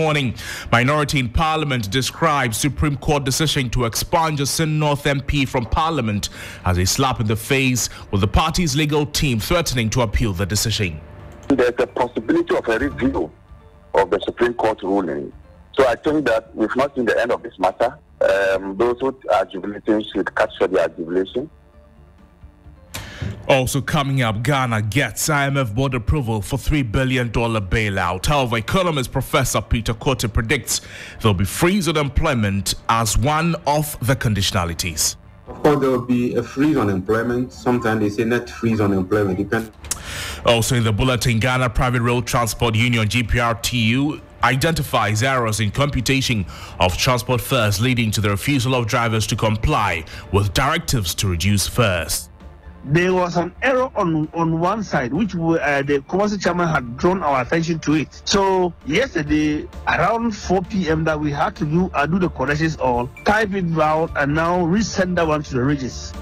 Morning. Minority in Parliament describes Supreme Court decision to expunge a Sin North MP from Parliament as a slap in the face, with the party's legal team threatening to appeal the decision. There's a possibility of a review of the Supreme Court ruling. So I think that we've not seen the end of this matter. Those who are jubilating should capture their jubilation. Also coming up, Ghana gets IMF board approval for $3 billion bailout. However, economist Professor Peter Kote predicts there will be freeze on employment as one of the conditionalities. Of course, there will be a freeze on employment. Sometimes they say net freeze on employment. Depends. Also in the bulletin, Ghana Private Road Transport Union GPRTU identifies errors in computation of transport fares, leading to the refusal of drivers to comply with directives to reduce fares. There was an error on one side, which the commercial chairman had drawn our attention to it. So yesterday, around 4 p.m., that we had to do the corrections all, type it out, and now resend that one to the registry.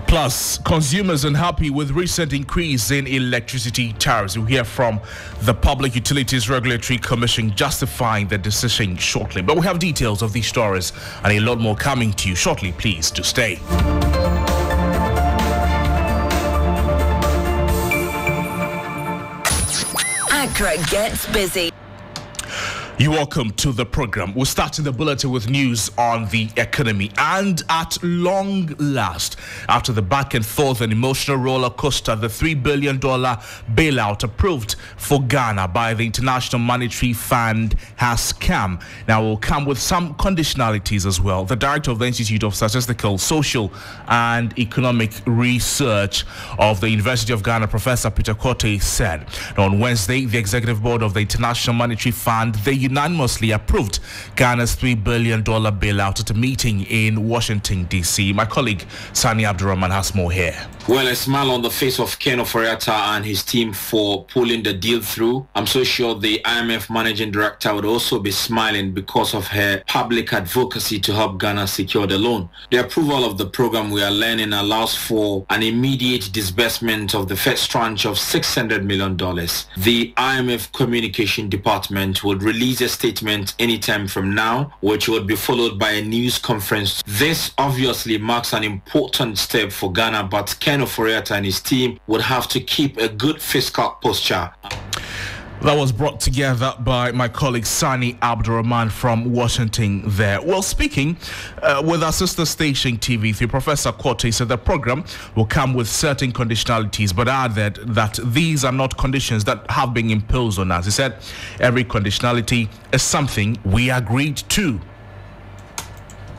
Plus, consumers unhappy with recent increase in electricity tariffs. We'll hear from the Public Utilities Regulatory Commission justifying the decision shortly. But we have details of these stories and a lot more coming to you shortly. Please do stay. Accra gets busy. You're welcome to the program. We'll start in the bulletin with news on the economy. And at long last, after the back and forth and emotional roller coaster, the $3 billion bailout approved for Ghana by the International Monetary Fund has come. Now, will come with some conditionalities as well. The director of the Institute of Statistical, Social and Economic Research of the University of Ghana, Professor Peter Kote, said on Wednesday, the Executive Board of the International Monetary Fund, they unanimously approved Ghana's $3 billion bailout at a meeting in Washington, D.C. My colleague Sani Abdurrahman has more here. Well, a smile on the face of Ken Oforiatta and his team for pulling the deal through. I'm so sure the IMF managing director would also be smiling because of her public advocacy to help Ghana secure the loan. The approval of the program, we are learning, allows for an immediate disbursement of the first tranche of $600 million. The IMF Communication Department would release a statement anytime from now, which would be followed by a news conference. This obviously marks an important step for Ghana, but Ken Oforiatta and his team would have to keep a good fiscal posture. That was brought together by my colleague Sani Abdurrahman from Washington there. Well, speaking with our sister station TV3, Professor Kote said the program will come with certain conditionalities, but added that these are not conditions that have been imposed on us. He said every conditionality is something we agreed to.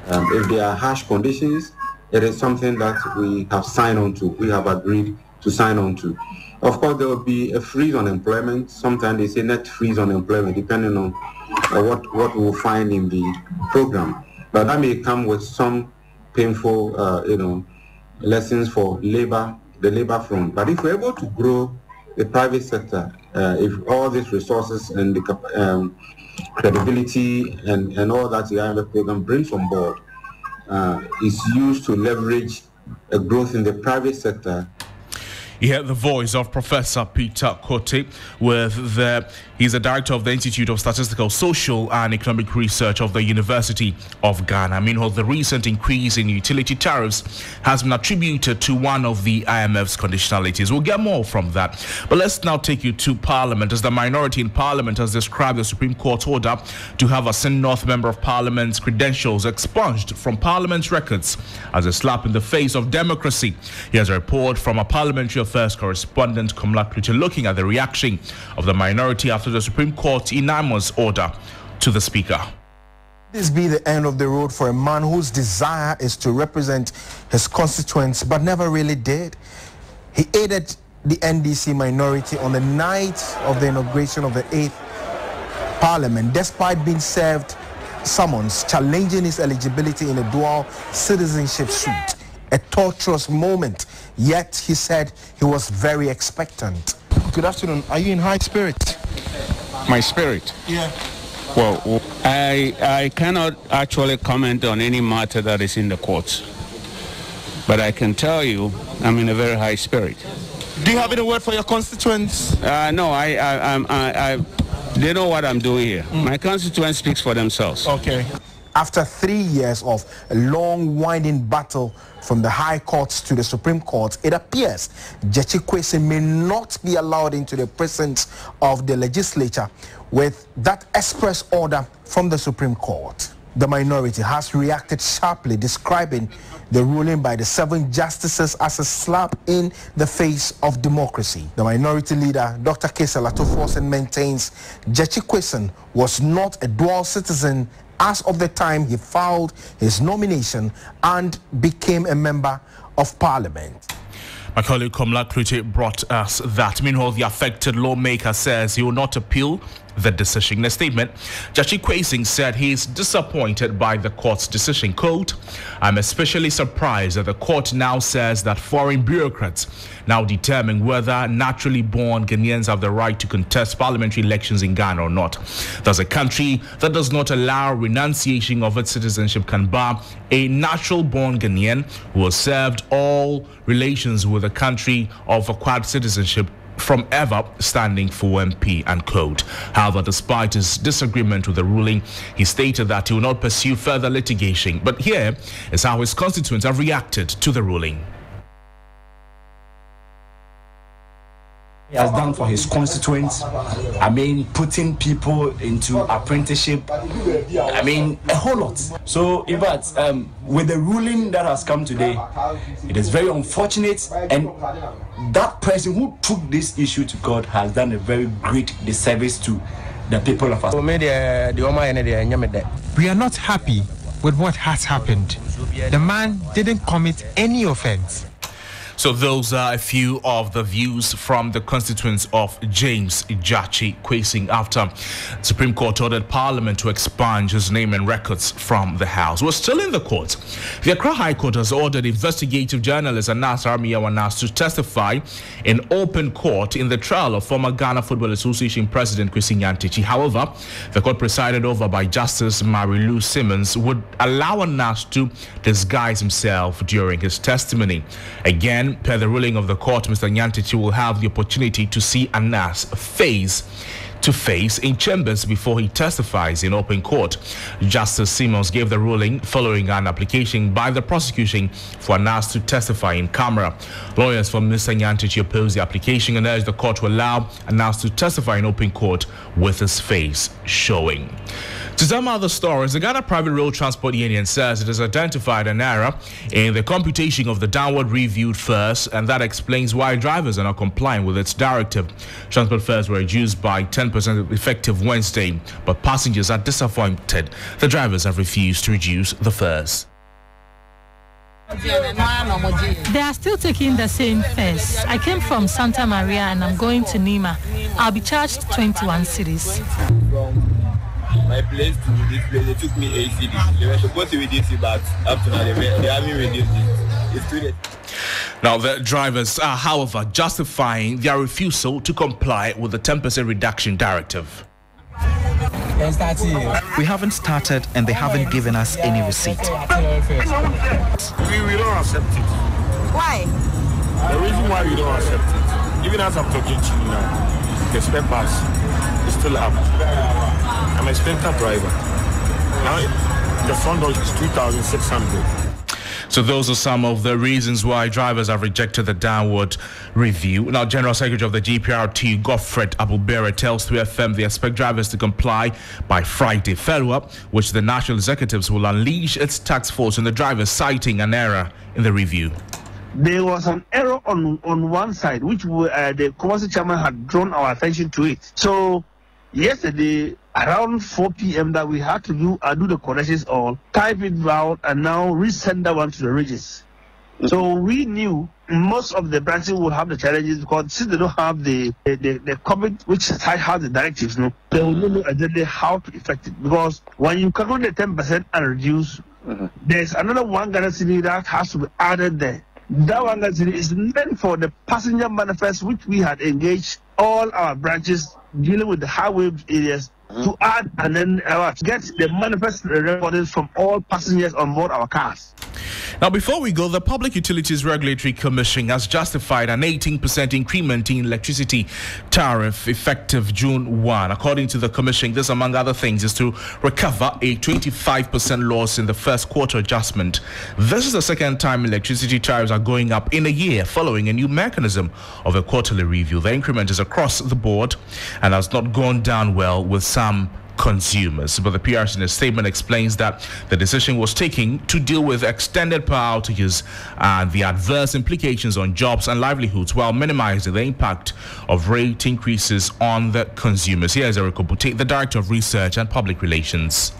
If there are harsh conditions, it is something that we have signed on to, we have agreed to sign on to. Of course, there will be a freeze on employment. Sometimes they say net freeze on employment, depending on what we will find in the program. But that may come with some painful, lessons for the labor front. But if we're able to grow the private sector, if all these resources and the credibility and all that the IMF program brings on board is used to leverage a growth in the private sector. You hear the voice of Professor Peter Kote he's the director of the Institute of Statistical, Social and Economic Research of the University of Ghana. Meanwhile, the recent increase in utility tariffs has been attributed to one of the IMF's conditionalities. We'll get more from that. But let's now take you to Parliament, as the minority in Parliament has described the Supreme Court's order to have a Sin North Member of Parliament's credentials expunged from Parliament's records as a slap in the face of democracy. Here's a report from a Parliamentary Affairs correspondent, Komla Kluche, looking at the reaction of the minority after the Supreme Court's unanimous order to the Speaker. This be the end of the road for a man whose desire is to represent his constituents but never really did. He aided the NDC minority on the night of the inauguration of the 8th Parliament, despite being served summons challenging his eligibility in a dual citizenship suit. A torturous moment, yet he said he was very expectant. Good afternoon. Are you in high spirits? My spirit? Yeah. Well, I cannot actually comment on any matter that is in the courts. But I can tell you I'm in a very high spirit. Do you have any word for your constituents? No, They know what I'm doing here. My constituents speaks for themselves. Okay. After 3 years of a long, winding battle from the High Courts to the Supreme Court, it appears Gyakye Quayson may not be allowed into the presence of the legislature with that express order from the Supreme Court. The minority has reacted sharply, describing the ruling by the 7 justices as a slap in the face of democracy. The minority leader, Dr. Kesa Latofosen, maintains Gyakye Quayson was not a dual citizen as of the time he filed his nomination and became a member of parliament. My colleague Komla Kriti brought us that. Meanwhile, the affected lawmaker says he will not appeal the decision. In a statement, Gyakye Quayson said he is disappointed by the court's decision. Quote, "I'm especially surprised that the court now says that foreign bureaucrats now determine whether naturally born Ghanaians have the right to contest parliamentary elections in Ghana or not. Thus, a country that does not allow renunciation of its citizenship can bar a natural born Ghanaian who has served all relations with a country of acquired citizenship from ever standing for MP," unquote. However, despite his disagreement with the ruling, he stated that he will not pursue further litigation. But here is how his constituents have reacted to the ruling. He has done for his constituents. I mean, putting people into apprenticeship. I mean, a whole lot. So, in fact, with the ruling that has come today, it is very unfortunate. And that person who took this issue to court has done a very great disservice to the people of us. We are not happy with what has happened. The man didn't commit any offense. So those are a few of the views from the constituents of James Gyakye Quayson after Supreme Court ordered Parliament to expunge his name and records from the House. We're still in the court. The Accra High Court has ordered investigative journalist Anas Armiyawanas to testify in open court in the trial of former Ghana Football Association President Kwesi Nyantakyi. However, the court presided over by Justice Marilu Simmons would allow Anas to disguise himself during his testimony. Again, per the ruling of the court, Mr. Nyantakyi will have the opportunity to see Anas face to face in chambers before he testifies in open court. Justice Simmons gave the ruling following an application by the prosecution for Anas to testify in camera. Lawyers for Mr. Nyantakyi opposed the application and urged the court to allow Anas to testify in open court with his face showing. To some other stories, the Ghana Private Road Transport Union says it has identified an error in the computation of the downward reviewed fares, and that explains why drivers are not complying with its directive. Transport fares were reduced by 10% effective Wednesday, but passengers are disappointed. The drivers have refused to reduce the fares. They are still taking the same fares. I came from Santa Maria and I'm going to Nima. I'll be charged 21 cedis. My place to this place, they took me 8 cedis. They were supposed to reduce it, but up to now they haven't reduced it. It's too late. Now, the drivers are, however, justifying their refusal to comply with the 10% reduction directive. We haven't started and they haven't given us any receipt. We don't accept it. Why? The reason why we don't accept it, even as I'm talking to you now, the spare pass is still up. I'm a sprinter driver. Now the front door is 2,600. So those are some of the reasons why drivers have rejected the downward review. Now, General Secretary of the GPRT, Godfred Abubere, tells 3FM they expect drivers to comply by Friday. Follow-up, which the national executives will unleash its task force on the drivers, citing an error in the review. There was an error on one side, which the Commerce Chairman had drawn our attention to it. So yesterday, around 4 p.m. that we had to do the corrections all, type it out, and now resend that one to the registers. So we knew most of the branches would have the challenges because since they don't have the comment which has the directives, no, they will not know exactly how to effect it. Because when you calculate the 10% and reduce, there's another 1 Ghana cedi that has to be added there. That 1 Ghana cedi is meant for the passenger manifest, which we had engaged all our branches dealing with the highway areas to add and then get the manifest recordings from all passengers on board our cars. Now, before we go, the Public Utilities Regulatory Commission has justified an 18% increment in electricity tariff effective June 1. According to the Commission, this, among other things, is to recover a 25% loss in the first quarter adjustment. This is the second time electricity tariffs are going up in a year following a new mechanism of a quarterly review. The increment is across the board and has not gone down well with some consumers. But the PRC in a statement explains that the decision was taken to deal with extended power outages and the adverse implications on jobs and livelihoods while minimizing the impact of rate increases on the consumers. Here is Eric Obute, the Director of Research and Public Relations.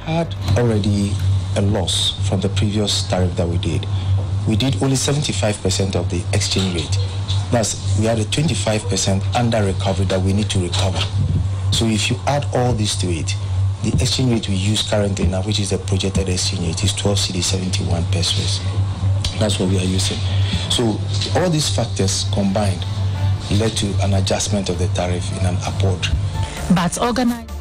Had already a loss from the previous tariff that we did. We did only 75% of the exchange rate. Thus, we had a 25% under recovery that we need to recover. So if you add all this to it, the exchange rate we use currently now, which is the projected exchange rate, is 12 cedi 71 pesos. That's what we are using. So all these factors combined led to an adjustment of the tariff in an upward. But organized.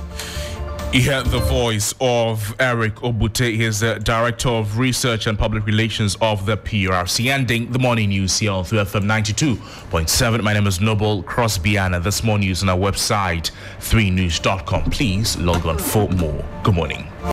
You heard the voice of Eric Obute. He is the Director of Research and Public Relations of the PRC. Ending the morning news here on FM 92.7. My name is Noble Crosby Annan. This morning news on our website, 3news.com. Please log on for more. Good morning.